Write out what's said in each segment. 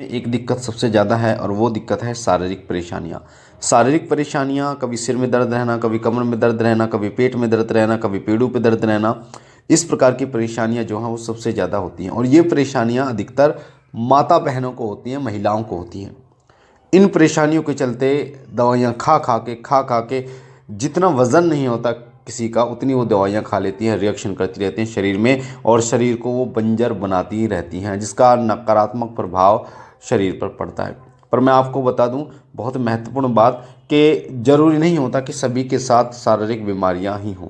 एक दिक्कत सबसे ज़्यादा है और वो दिक्कत है शारीरिक परेशानियाँ। शारीरिक परेशानियाँ, कभी सिर में दर्द रहना, कभी कमर में दर्द रहना, कभी पेट में दर्द रहना, कभी पेड़ों पे दर्द रहना। इस प्रकार की परेशानियाँ जो हैं वो सबसे ज़्यादा होती हैं और ये परेशानियाँ अधिकतर माता बहनों को होती हैं, महिलाओं को होती हैं। इन परेशानियों के चलते दवाइयाँ खा खा के जितना वज़न नहीं होता किसी का, उतनी वो दवाइयाँ खा लेती हैं, रिएक्शन करती रहती हैं शरीर में और शरीर को वो बंजर बनाती ही रहती हैं, जिसका नकारात्मक प्रभाव शरीर पर पड़ता है। पर मैं आपको बता दूं बहुत महत्वपूर्ण बात कि ज़रूरी नहीं होता कि सभी के साथ शारीरिक बीमारियां ही हों।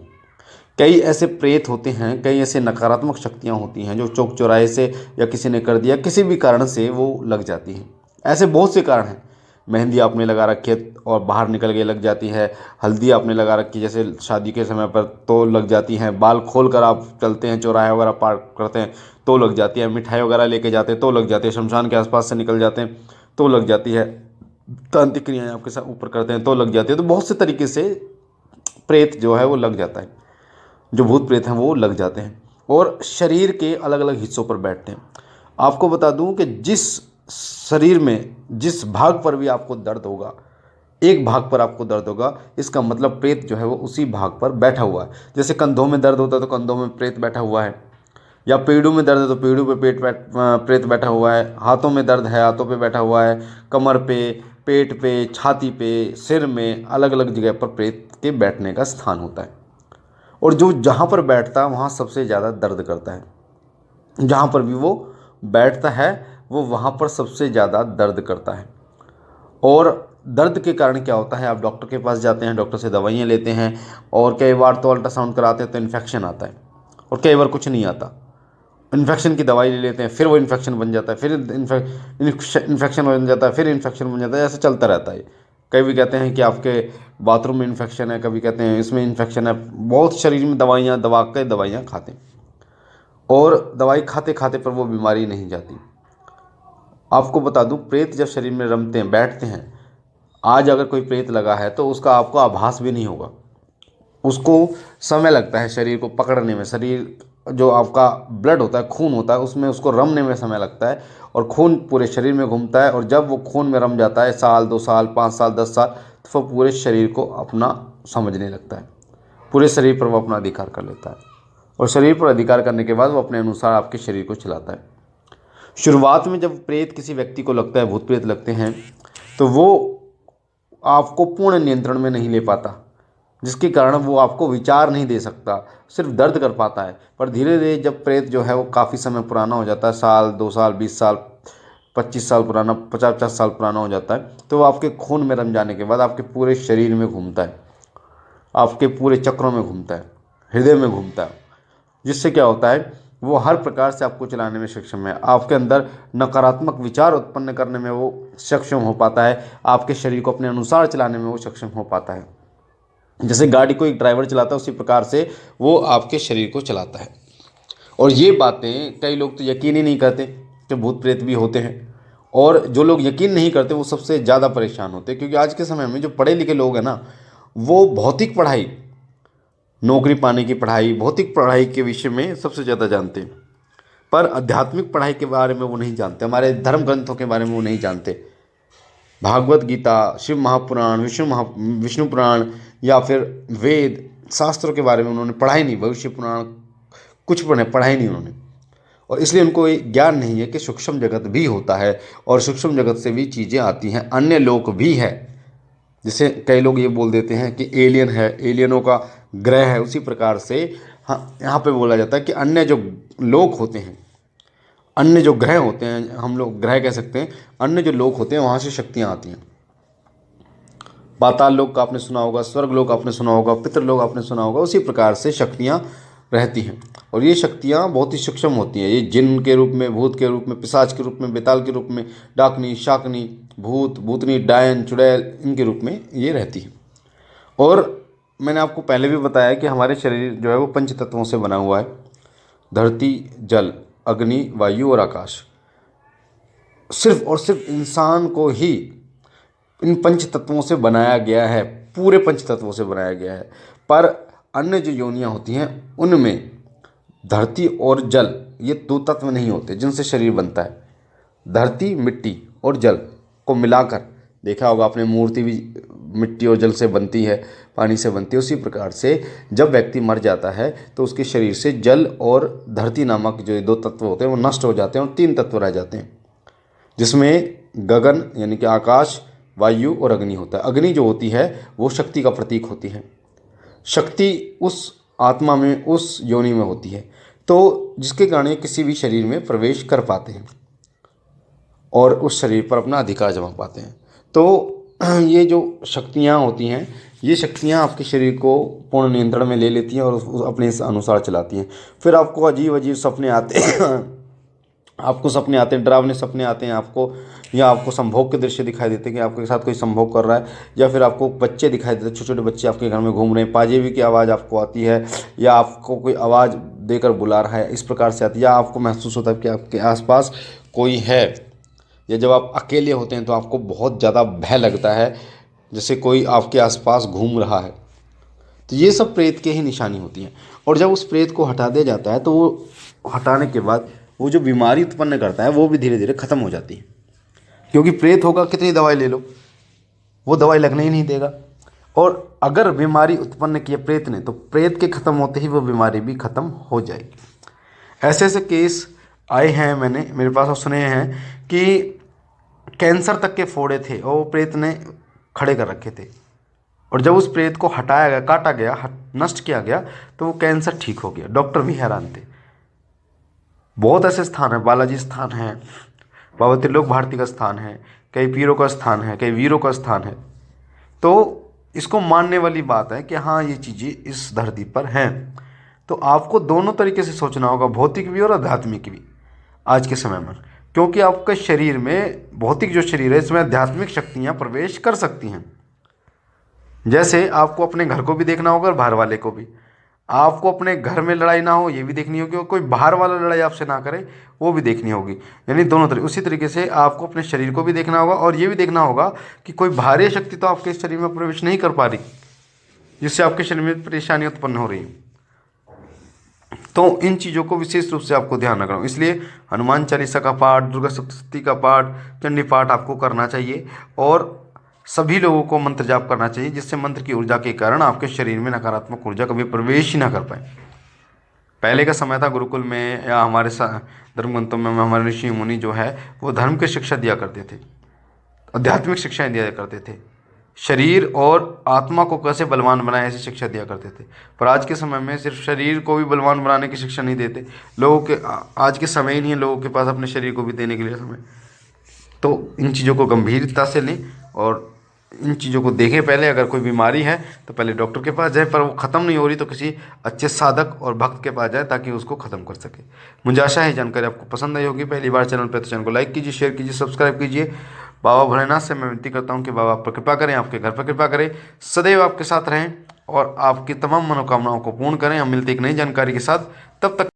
कई ऐसे प्रेत होते हैं, कई ऐसे नकारात्मक शक्तियां होती हैं जो चौक चौराहे से या किसी ने कर दिया, किसी भी कारण से वो लग जाती हैं। ऐसे बहुत से कारण हैं। मेहंदी आपने लगा रखी है और बाहर निकल के लग जाती है। हल्दी आपने लगा रखी है जैसे शादी के समय पर तो लग जाती हैं। बाल खोल कर आप चलते हैं, चौराहे वगैरह पार करते हैं तो लग जाती है। मिठाई वगैरह लेके जाते हैं तो लग जाती है। शमशान के आसपास से निकल जाते हैं तो लग जाती है। तांत्रिक क्रियाएं आपके साथ ऊपर करते हैं तो लग जाती है। तो बहुत से तरीके से प्रेत जो है वो लग जाता है, जो भूत प्रेत हैं वो लग जाते हैं और शरीर के अलग अलग हिस्सों पर बैठते हैं। आपको बता दूं कि जिस शरीर में जिस भाग पर भी आपको दर्द होगा, एक भाग पर आपको दर्द होगा, इसका मतलब प्रेत जो है वो उसी भाग पर बैठा हुआ है। जैसे कंधों में दर्द होता है तो कंधों में प्रेत बैठा हुआ है, या पेड़ों में दर्द है तो पेड़ों पे प्रेत बैठा हुआ है। हाथों में दर्द है, हाथों पे बैठा हुआ है। कमर पे, पेट पे, छाती पे, सिर में, अलग अलग जगह पर प्रेत के बैठने का स्थान होता है। और जो जहाँ पर बैठता है वहाँ सबसे ज़्यादा दर्द करता है। जहाँ पर भी वो बैठता है वो वहाँ पर सबसे ज़्यादा दर्द करता है। और दर्द के कारण क्या होता है, आप डॉक्टर के पास जाते हैं, डॉक्टर से दवाइयाँ लेते हैं और कई बार तो अल्ट्रासाउंड कराते हैं तो इन्फेक्शन आता है और कई बार कुछ नहीं आता। इन्फेक्शन की दवाई ले लेते हैं, फिर वो इन्फेक्शन बन जाता है, फिर इन्फेक्शन बन जाता है, फिर इन्फेक्शन बन जाता है। ऐसे चलता रहता है। कभी कहते हैं कि आपके बाथरूम में इन्फेक्शन है, कभी कहते हैं इसमें इन्फेक्शन है। बहुत शरीर में दवाइयाँ दबा के दवाइयाँ खाते हैं और दवाई खाते खाते पर वो बीमारी नहीं जाती। आपको बता दूं, प्रेत जब शरीर में रमते हैं, बैठते हैं, आज अगर कोई प्रेत लगा है तो उसका आपको आभास भी नहीं होगा। उसको समय लगता है शरीर को पकड़ने में। शरीर जो आपका ब्लड होता है, खून होता है, उसमें उसको रमने में समय लगता है और खून पूरे शरीर में घूमता है। और जब वो खून में रम जाता है, साल 2 साल 5 साल 10 साल, तो वो पूरे शरीर को अपना समझने लगता है। पूरे शरीर पर वो अपना अधिकार कर लेता है और शरीर पर अधिकार करने के बाद वो अपने अनुसार आपके शरीर को चलाता है। शुरुआत में जब प्रेत किसी व्यक्ति को लगता है, भूत प्रेत लगते हैं, तो वो आपको पूर्ण नियंत्रण में नहीं ले पाता, जिसके कारण वो आपको विचार नहीं दे सकता, सिर्फ दर्द कर पाता है। पर धीरे धीरे जब प्रेत जो है वो काफ़ी समय पुराना हो जाता है, साल 2 साल 20 साल 25 साल पुराना, 50 50 साल पुराना हो जाता है, तो वो आपके खून में रम जाने के बाद आपके पूरे शरीर में घूमता है, आपके पूरे चक्रों में घूमता है, हृदय में घूमता है। जिससे क्या होता है, वो हर प्रकार से आपको चलाने में सक्षम है। आपके अंदर नकारात्मक विचार उत्पन्न करने में वो सक्षम हो पाता है। आपके शरीर को अपने अनुसार चलाने में वो सक्षम हो पाता है। जैसे गाड़ी को एक ड्राइवर चलाता है, उसी प्रकार से वो आपके शरीर को चलाता है। और ये बातें कई लोग तो यकीन ही नहीं करते कि भूत प्रेत भी होते हैं। और जो लोग यकीन नहीं करते वो सबसे ज़्यादा परेशान होते हैं, क्योंकि आज के समय में जो पढ़े लिखे लोग हैं ना, वो भौतिक पढ़ाई, नौकरी पाने की पढ़ाई, भौतिक पढ़ाई के विषय में सबसे ज़्यादा जानते हैं, पर आध्यात्मिक पढ़ाई के बारे में वो नहीं जानते। हमारे धर्म ग्रंथों के बारे में वो नहीं जानते। भागवत गीता, शिव महापुराण, विष्णु पुराण या फिर वेद शास्त्रों के बारे में उन्होंने पढ़ा ही नहीं। भविष्य पुराण कुछ पढ़ा ही नहीं उन्होंने। और इसलिए उनको ये ज्ञान नहीं है कि सूक्ष्म जगत भी होता है और सूक्ष्म जगत से भी चीज़ें आती हैं, अन्य लोक भी है। जैसे कई लोग ये बोल देते हैं कि एलियन है, एलियनों का ग्रह है, उसी प्रकार से हाँ, यहाँ पे बोला जाता है कि अन्य जो लोक होते हैं, अन्य जो ग्रह होते हैं, हम लोग ग्रह कह सकते हैं, अन्य जो लोक होते हैं वहाँ से शक्तियाँ आती हैं। पाताल लोक का आपने सुना होगा, स्वर्ग लोक आपने सुना होगा, पितृलोक आपने सुना होगा। उसी प्रकार से शक्तियाँ रहती हैं और ये शक्तियाँ बहुत ही सूक्ष्म होती हैं। ये जिन के रूप में, भूत के रूप में, पिशाच के रूप में, बेताल के रूप में, डाकनी, शाकनी, भूत, भूतनी, डायन, चुड़ैल, इनके रूप में ये रहती हैं। और मैंने आपको पहले भी बताया कि हमारे शरीर जो है वो पंच तत्वों से बना हुआ है। धरती, जल, अग्नि, वायु और आकाश। सिर्फ और सिर्फ इंसान को ही इन पंच तत्वों से बनाया गया है, पूरे पंच तत्वों से बनाया गया है। पर अन्य जो योनियां होती हैं उनमें धरती और जल, ये दो तत्व नहीं होते जिनसे शरीर बनता है। धरती, मिट्टी और जल को मिलाकर, देखा होगा आपने, मूर्ति भी मिट्टी और जल से बनती है, पानी से बनती है। उसी प्रकार से जब व्यक्ति मर जाता है तो उसके शरीर से जल और धरती नामक जो 2 तत्व होते हैं वो नष्ट हो जाते हैं और 3 तत्व रह जाते हैं, जिसमें गगन यानी कि आकाश, वायु और अग्नि होता है। अग्नि जो होती है वो शक्ति का प्रतीक होती है। शक्ति उस आत्मा में, उस योनि में होती है, तो जिसके कारण ये किसी भी शरीर में प्रवेश कर पाते हैं और उस शरीर पर अपना अधिकार जमा पाते हैं। तो ये जो शक्तियाँ होती हैं, ये शक्तियाँ आपके शरीर को पूर्ण नियंत्रण में ले लेती हैं और अपने अनुसार चलाती हैं। फिर आपको अजीब अजीब सपने आते हैं आपको सपने आते हैं, डरावने सपने आते हैं आपको, या आपको संभोग के दृश्य दिखाई देते हैं कि आपके साथ कोई संभोग कर रहा है, या फिर आपको बच्चे दिखाई देते हैं, छोटे छोटे बच्चे आपके घर में घूम रहे हैं, पाजेबी की आवाज़ आपको आती है, या आपको कोई आवाज़ देकर बुला रहा है, इस प्रकार से आती है, या आपको महसूस होता है कि आपके आसपास कोई है, या जब आप अकेले होते हैं तो आपको बहुत ज़्यादा भय लगता है, जैसे कोई आपके आसपास घूम रहा है। तो ये सब प्रेत के ही निशानी होती हैं। और जब उस प्रेत को हटा दिया जाता है तो वो हटाने के बाद वो जो बीमारी उत्पन्न करता है वो भी धीरे धीरे ख़त्म हो जाती है, क्योंकि प्रेत होगा, कितनी दवाई ले लो वो दवाई लगने ही नहीं देगा। और अगर बीमारी उत्पन्न की है प्रेत ने, तो प्रेत के ख़त्म होते ही वो बीमारी भी ख़त्म हो जाएगी। ऐसे ऐसे केस आए हैं, मैंने मेरे पास और सुने हैं कि कैंसर तक के फोड़े थे और वो प्रेत ने खड़े कर रखे थे, और जब उस प्रेत को हटाया गया, काटा गया, नष्ट किया गया, तो वो कैंसर ठीक हो गया। डॉक्टर भी हैरान थे। बहुत ऐसे स्थान हैं, बालाजी स्थान है, बाबा त्रिलोक भारती का स्थान है, कई पीरों का स्थान है, कई वीरों का स्थान है। तो इसको मानने वाली बात है कि हाँ ये चीज़ें इस धरती पर हैं। तो आपको दोनों तरीके से सोचना होगा, भौतिक भी और आध्यात्मिक भी आज के समय में, क्योंकि आपके शरीर में, भौतिक जो शरीर है इसमें आध्यात्मिक शक्तियाँ प्रवेश कर सकती हैं। जैसे आपको अपने घर को भी देखना होगा और बाहर वाले को भी। आपको अपने घर में लड़ाई ना हो ये भी देखनी होगी, और कोई बाहर वाला लड़ाई आपसे ना करे वो भी देखनी होगी, यानी दोनों तरह। उसी तरीके से आपको अपने शरीर को भी देखना होगा और ये भी देखना होगा कि कोई बाहरी शक्ति तो आपके शरीर में प्रवेश नहीं कर पा रही, जिससे आपके शरीर में परेशानी उत्पन्न हो रही है। तो इन चीज़ों को विशेष रूप से आपको ध्यान रखना, इसलिए हनुमान चालीसा का पाठ, दुर्गा सप्तशती का पाठ, चंडी पाठ आपको करना चाहिए, और सभी लोगों को मंत्र जाप करना चाहिए, जिससे मंत्र की ऊर्जा के कारण आपके शरीर में नकारात्मक ऊर्जा कभी प्रवेश ही ना कर पाए। पहले का समय था, गुरुकुल में या हमारे धर्म ग्रंथों में हमारे ऋषि मुनि जो है वो धर्म की शिक्षा दिया करते थे, आध्यात्मिक शिक्षाएं दिया करते थे, शरीर और आत्मा को कैसे बलवान बनाए ऐसी शिक्षा दिया करते थे। पर आज के समय में सिर्फ शरीर को भी बलवान बनाने की शिक्षा नहीं देते लोगों के। आज के समय ही नहीं है लोगों के पास अपने शरीर को भी देने के लिए समय। तो इन चीज़ों को गंभीरता से लें और इन चीज़ों को देखें पहले। अगर कोई बीमारी है तो पहले डॉक्टर के पास जाए, पर वो ख़त्म नहीं हो रही तो किसी अच्छे साधक और भक्त के पास जाए ताकि उसको ख़त्म कर सके। मुझे आशा है जानकारी आपको पसंद आई होगी। पहली बार चैनल पर तो चैनल को लाइक कीजिए, शेयर कीजिए, सब्सक्राइब कीजिए। बाबा भोलेनाथ से मैं विनती करता हूँ कि बाबा आप पर कृपा करें, आपके घर पर कृपा करें, सदैव आपके साथ रहें और आपकी तमाम मनोकामनाओं को पूर्ण करें। हम मिलते एक नई जानकारी के साथ, तब तक